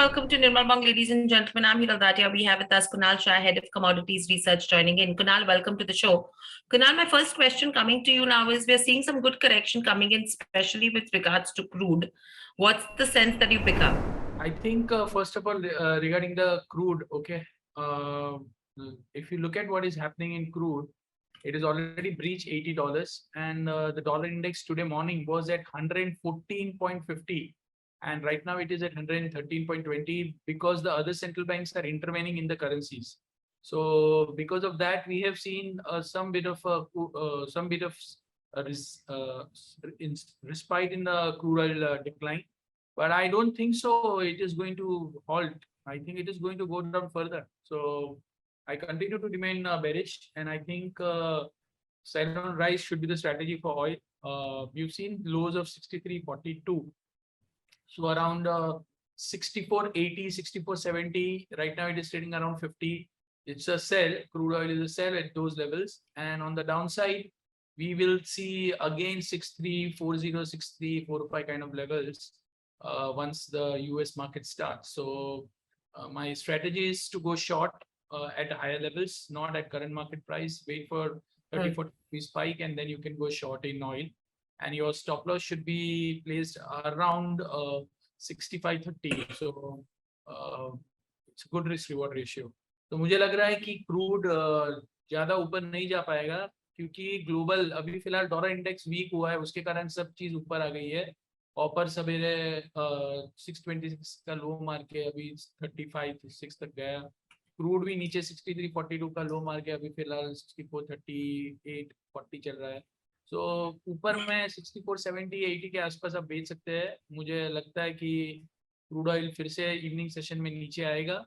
welcome to Nirmal Bang, ladies and gentlemen. I'm Hiral Datia. We have with us Kunal Shah, Head of Commodities Research, joining in. Kunal, welcome to the show. Kunal, my first question coming to you now is we're seeing some good correction coming in, especially with regards to crude. What's the sense that you pick up? I think, first of all, regarding the crude, okay, if you look at what is happening in crude, it has already breached $80, and the dollar index today morning was at 114.50, and right now it is at 113.20 because the other central banks are intervening in the currencies. So because of that, we have seen some bit of respite in the crude oil decline. But I don't think so it is going to halt. I think it is going to go down further. So I continue to remain bearish, and I think sell on rise should be the strategy for oil. We've seen lows of 63.42. So around 64.80, 64.70. Right now it is trading around 50. It's a sell. Crude oil is a sell at those levels. And on the downside, we will see again 63.40, 63.45 kind of levels once the US market starts. So my strategy is to go short at higher levels, not at current market price. Wait for 30-40 spike, and then you can go short in oil. And your stop loss should be placed around 65.30. So it's a good risk reward ratio. तो मुझे लग रहा है कि crude ज्यादा ऊपर नहीं जा पाएगा, क्योंकि ग्लोबल अभी फिलहाल डॉलर इंडेक्स वीक हुआ है, उसके कारण सब चीज ऊपर आ गई है. कॉपर सवेरे 626 का लो मार के अभी 35.6 तक गया. क्रूड भी नीचे 63.42 का लो मार के अभी फिलहाल 64.38-40 चल रहा है. सो ऊपर में 64.70-80 के आसपास आप बेच सकते हैं. मुझे लगता है कि क्रूड ऑयल फिर से इवनिंग सेशन में नीचे आएगा,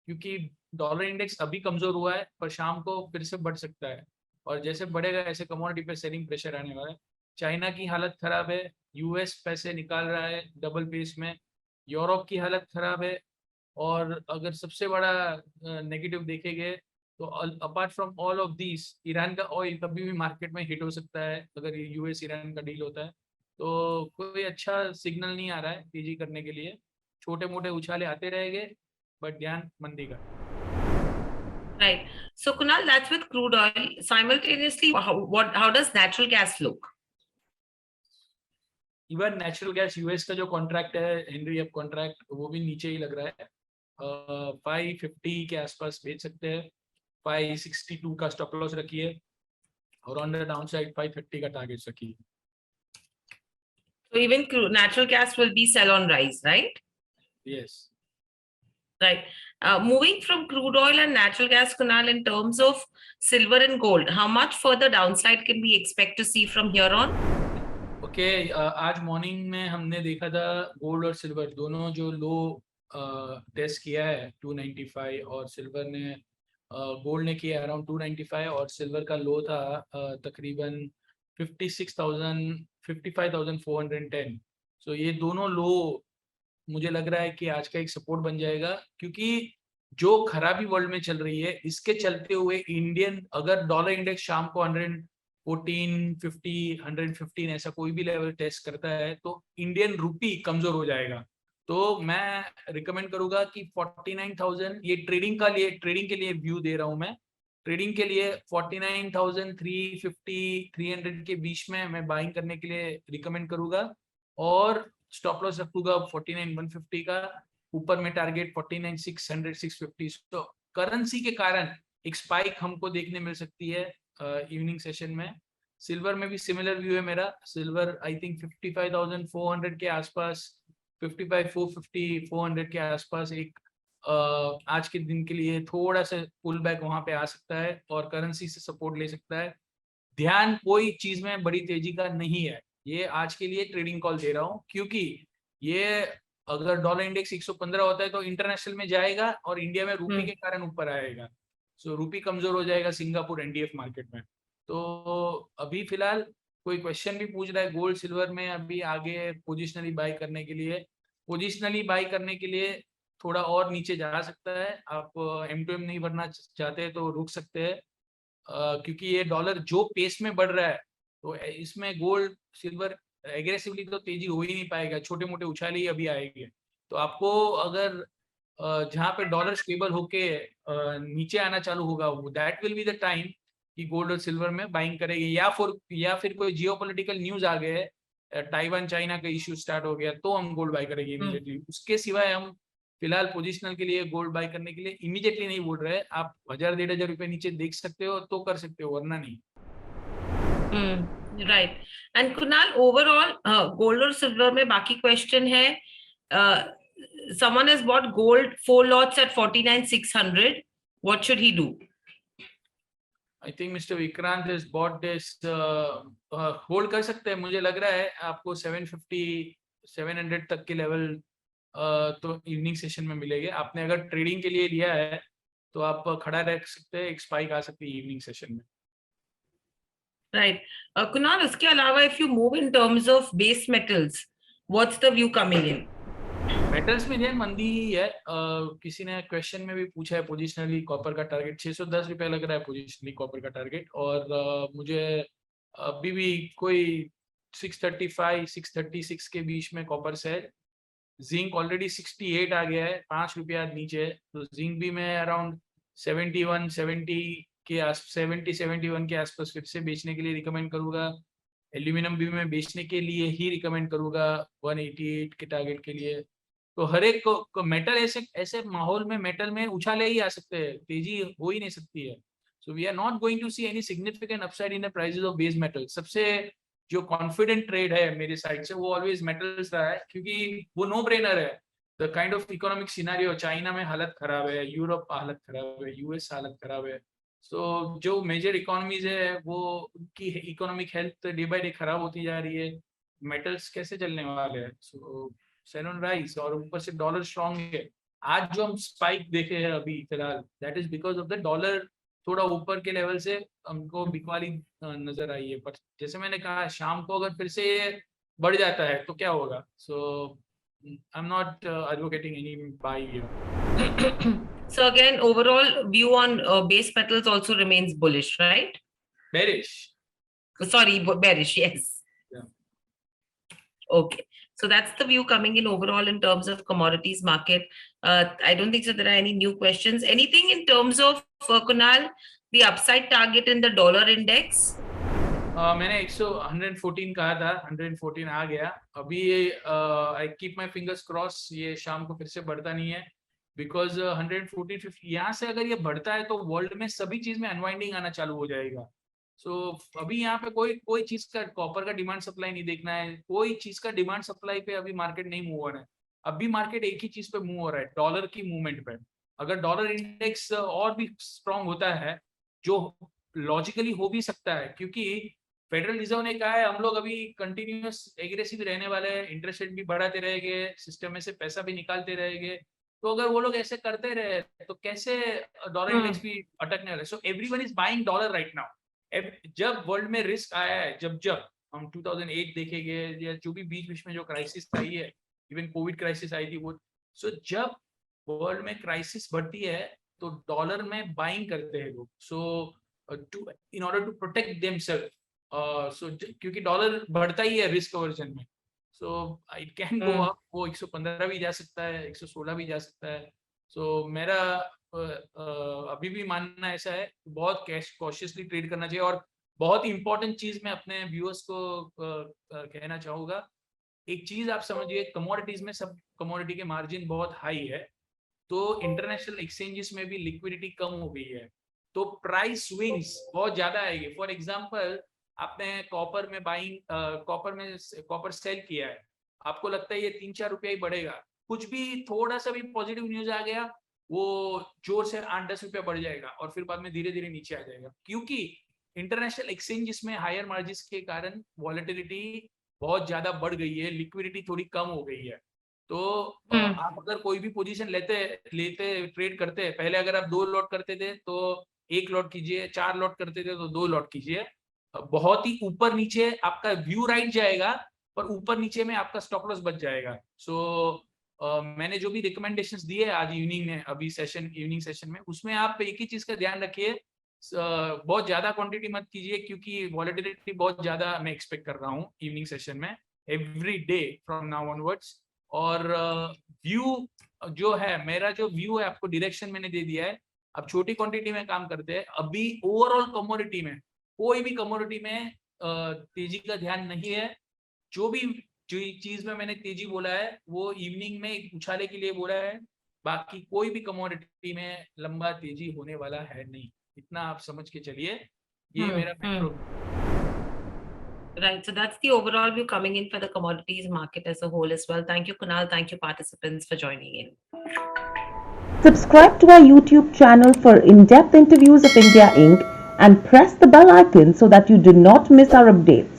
क्योंकि डॉलर इंडेक्स अभी कमजोर हुआ है, पर शाम को फिर से बढ़ सकता है. और जैसे बढ़ेगा ऐसे कमोडिटी पे सेलिंग प्रेशर आने वाला है. चाइना की हालत खराब है, यूएस पैसे निकाल रहा है डबल पेस में, यूरोप की हालत खराब है. और अगर सबसे बड़ा नेगेटिव देखेंगे तो apart from all of this, Iran का ऑयल कभी भी मार्केट में हिट हो सकता है अगर यूएस ईरान का डील होता है. तो कोई अच्छा सिग्नल नहीं आ रहा है तेजी करने के लिए. छोटे मोटे उछाले आते रहेंगे, बट ध्यान मंदी का. Right. So Kunal, that's with crude oil. Simultaneously, how does natural gas look? Even natural gas US का जो कॉन्ट्रैक्ट है, हेनरी हब कॉन्ट्रैक्ट, वो भी नीचे ही लग रहा है. 550 के आसपास बेच सकते हैं. 562 का स्टॉप लॉस रखिए, और ऑन द डाउन साइड 530 का टारगेट रखिए. So even natural gas will be sell on rise, right? Yes. Right. Moving from crude oil and natural gas, Kunal, in terms of silver and gold, how much further downside can we expect to see from here on? Okay, आज morning में हमने देखा था gold और silver दोनों जो लो test किया है 295, और सिल्वर ने गोल्ड ने किया अराउंड 295, और सिल्वर का लो था तकरीबन 55,410. सो ये दोनों लो मुझे लग रहा है कि आज का एक सपोर्ट बन जाएगा, क्योंकि जो खराबी वर्ल्ड में चल रही है इसके चलते हुए इंडियन, अगर डॉलर इंडेक्स शाम को 114, 115 ऐसा कोई भी लेवल टेस्ट करता है तो इंडियन रुपी कमजोर हो जाएगा. तो मैं रिकमेंड करूंगा कि 49,000, ये ट्रेडिंग के लिए व्यू दे रहा हूं मैं. ट्रेडिंग के लिए 49,350, 300 के बीच में मैं बाइंग करने के लिए रिकमेंड करूंगा, और स्टॉप लॉस रखूंगा 49,150 का. ऊपर में टारगेट 49,600, 650. तो करेंसी के कारण एक स्पाइक हमको देखने मिल सकती है इवनिंग सेशन में. सिल्वर में भी सिमिलर व्यू है मेरा. सिल्वर आई थिंक 55,400 के आसपास, 55,450, 400 के आसपास एक आज के दिन के लिए थोड़ा सा पुल बैक वहां पे आ सकता है, और करेंसी से सपोर्ट ले सकता है. ध्यान कोई चीज में बड़ी तेजी का नहीं है, ये आज के लिए ट्रेडिंग कॉल दे रहा हूँ, क्योंकि ये अगर डॉलर इंडेक्स 115 होता है तो इंटरनेशनल में जाएगा और इंडिया में रूपी के कारण ऊपर आएगा. सो रूपी कमजोर हो जाएगा सिंगापुर एनडीएफ मार्केट में. तो अभी फिलहाल कोई क्वेश्चन भी पूछ रहा है गोल्ड सिल्वर में अभी आगे पोजिशनली बाई करने के लिए, थोड़ा और नीचे जा सकता है. आप M2M नहीं भरना चाहते तो रुक सकते हैं, क्योंकि ये डॉलर जो पेस में बढ़ रहा है तो इसमें गोल्ड सिल्वर एग्रेसिवली तो तेजी हो ही नहीं पाएगा, छोटे मोटे उछाल ही अभी आएंगे. तो आपको अगर जहाँ पे डॉलर स्टेबल होके नीचे आना चालू होगा, that will be the time कि गोल्ड और सिल्वर में बाइंग करेगी, या फिर कोई जियोपॉलिटिकल न्यूज आ गए, ताइवान चाइना का इश्यू स्टार्ट हो गया, तो हम गोल्ड बाय करेंगे इमीडिएटली। उसके सिवाय हम फिलहाल पोजिशनल के लिए गोल्ड बाय करने के लिए इमीडिएटली नहीं बोल रहे। आप 1000-1500 रुपए नीचे देख सकते हो तो कर सकते हो, वरना नहीं। Right. And Kunal, overall, gold और silver में बाकी question है, someone has bought gold 4 lots at 49,600. What should he do? I think mister Vikrant has bought this, hold कर सकते हैं। मुझे लग रहा है आपको 750-700 तक के लेवल तो इवनिंग सेशन में मिलेंगे। आपने अगर ट्रेडिंग के लिए लिया है तो आप खड़ा रख सकते हैं, एक स्पाइक आ सकती है इवनिंग सेशन में। Right. Kunal, उसके अलावा if you move in terms of base metals, what's the view coming in? Metals में जैन मंदी ही है। किसी ने क्वेश्चन में भी पूछा है, पोजिशनली कॉपर का टारगेट 610 रुपए लग रहा है, पोजिशनली कॉपर का टारगेट। और मुझे अभी भी कोई 635-636 के बीच में कॉपर से है। जिंक ऑलरेडी 68 आ गया है, 5 रुपया नीचे है, तो जिंक भी मैं अराउंड 70-71 के आसपास फिर से बेचने के लिए रिकमेंड करूंगा। एल्यूमिनियम भी मैं बेचने के लिए ही रिकमेंड करूंगा 188 के टारगेट के लिए। तो हर एक को मेटल ऐसे माहौल में मेटल में उछाले ही आ सकते हैं, तेजी हो ही नहीं सकती है। So we are not going to see any significant upside in the prices of base metal. सबसे जो कॉन्फिडेंट ट्रेड है मेरे साइड से वो ऑलवेज मेटल्स रहा है, क्योंकि वो नो ब्रेनर है। The kind of economic scenario, China में हालत खराब है, यूरोप हालत खराब है, यूएस हालत खराब है। सो जो मेजर इकोनॉमीज है वो उनकी economic health day by day खराब होती जा रही है। मेटल्स कैसे चलने वाले हैं? सो सेल ऑन राइज, और ऊपर से डॉलर स्ट्रांग है। आज जो हम स्पाइक देखे हैं अभी फिलहाल, that is because of the dollar थोड़ा ऊपर के लेवल से हमको बिकवाली नजर आई है। पर जैसे मैंने कहा, शाम को अगर फिर से बढ़ जाता है तो क्या होगा? So I am not advocating any buy here. So again, overall view on base metals also remains bullish, right? Bearish. Sorry, bearish. Yes. Yeah. Okay. So that's the view coming in overall in terms of commodities market. I don't think so there are any new questions. Anything in terms of Kunal, the upside target in the dollar index? मैंने 114 कहा था, 114 आ गया अभी। I keep my fingers cross, ये शाम को फिर से बढ़ता नहीं है, बिकॉज 114-50 यहाँ से अगर ये बढ़ता है तो वर्ल्ड में सभी चीज में अनवाइंडिंग आना चालू हो जाएगा। सो अभी यहाँ पे कोई चीज का, कॉपर का डिमांड सप्लाई नहीं देखना है, कोई चीज का डिमांड सप्लाई पे अभी मार्केट नहीं मूव हो रहा है। अभी मार्केट एक ही चीज पे मूव हो रहा है, डॉलर की मूवमेंट पे। अगर डॉलर इंडेक्स और भी स्ट्रांग होता है, जो लॉजिकली हो भी सकता है, क्योंकि फेडरल रिजर्व ने कहा है हम लोग अभी कंटिन्यूअस एग्रेसिव रहने वाले हैं, इंटरेस्ट रेट भी बढ़ाते रहेंगे, सिस्टम में से पैसा भी निकालते रहेंगे। तो अगर वो लोग ऐसे करते रहे तो कैसे डॉलर इंडेक्स भी अटकने वाले? So everyone is buying dollar right now. जब वर्ल्ड में रिस्क आया है, जब हम 2008 देखेंगे, या जो भी बीच में जो क्राइसिस आई है, इवन कोविड क्राइसिस आई थी वो, सो जब वर्ल्ड में क्राइसिस बढ़ती है तो डॉलर में बाइंग करते हैं लोग। So in order to protect themselves, क्योंकि डॉलर बढ़ता ही है रिस्क अवर्जन में। So it can go up, वो 115 भी जा सकता है, 116 भी जा सकता है। सो मेरा अभी भी मानना ऐसा है, बहुत कॉशियसली ट्रेड करना चाहिए। और बहुत इंपॉर्टेंट चीज मैं अपने व्यूअर्स को कहना चाहूंगा, एक चीज आप समझिए, कमोडिटीज में सब कमोडिटी के मार्जिन बहुत हाई है, तो इंटरनेशनल एक्सचेंजेस में भी लिक्विडिटी कम हो गई है, तो प्राइस स्विंग्स बहुत ज्यादा आएगी। फॉर एग्जांपल, आपने कॉपर में कॉपर सेल किया है, आपको लगता है ये 3-4 रुपया ही बढ़ेगा, कुछ भी थोड़ा सा भी पॉजिटिव न्यूज आ गया, वो जोर से 8-10 रुपया बढ़ जाएगा और फिर बाद में धीरे धीरे नीचे आ जाएगा, क्योंकि इंटरनेशनल एक्सचेंजेस में हायर मार्जिन के कारण वॉलेटिलिटी बहुत ज्यादा बढ़ गई है, लिक्विडिटी थोड़ी कम हो गई है। तो आप अगर कोई भी पोजीशन लेते ट्रेड करते, पहले अगर आप 2 लॉट करते थे तो 1 लॉट कीजिए, 4 लॉट करते थे तो 2 लॉट कीजिए। बहुत ही ऊपर नीचे आपका व्यू राइट जाएगा, पर ऊपर नीचे में आपका स्टॉप लॉस बच जाएगा। सो मैंने जो भी रिकमेंडेशंस दिए आज इवनिंग में, अभी इवनिंग सेशन में, उसमें आप एक ही चीज का ध्यान रखिए, बहुत ज्यादा क्वांटिटी मत कीजिए, क्योंकि वॉलेटिलिटी बहुत ज्यादा मैं एक्सपेक्ट कर रहा हूँ इवनिंग सेशन में, every day from now onwards. और व्यू जो है मेरा जो व्यू है आपको डायरेक्शन मैंने दे दिया है। अब छोटी क्वांटिटी में काम करते हैं। अभी ओवरऑल कमोडिटी में कोई भी कमोडिटी में तेजी का ध्यान नहीं है। जो भी चीज में मैंने तेजी बोला है वो इवनिंग में एक उछाले के लिए बोला है। बाकी कोई भी कमोडिटी में लंबा तेजी होने वाला है नहीं, इतना आप समझ के चलिए। ये मेरा macro Right. So that's the overall view coming in for the commodities market as a whole as well. Thank you, Kunal. Thank you, participants, for joining in. Subscribe to our YouTube channel for in-depth interviews of India Inc. and press the bell icon so that you do not miss our updates.